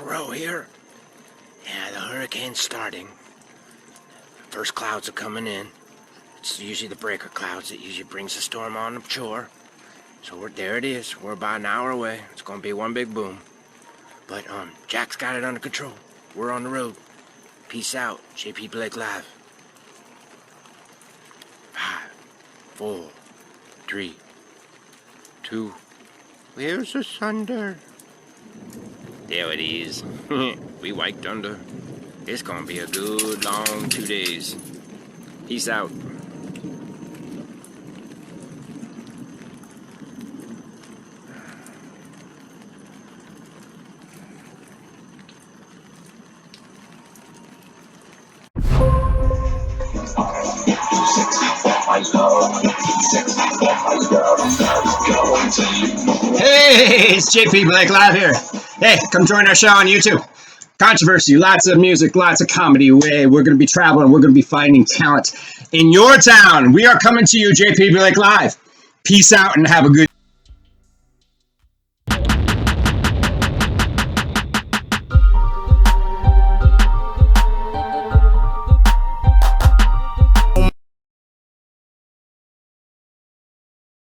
Row here. Yeah, the hurricane's starting. First clouds are coming in. It's usually the breaker clouds that usually brings the storm on the shore. So there it is. We're about an hour away. It's gonna be one big boom. But Jack's got it under control. We're on the road. Peace out. JP Blake Live. 5, 4, 3, 2. Where's the thunder? There it is. We wiped under. It's gonna be a good long 2 days. Peace out. Hey, it's JP Blake Live here. Hey, come join our show on YouTube. Controversy, lots of music, lots of comedy. We're going to be traveling. We're going to be finding talent in your town. We are coming to you, JP Blake Live. Peace out and have a good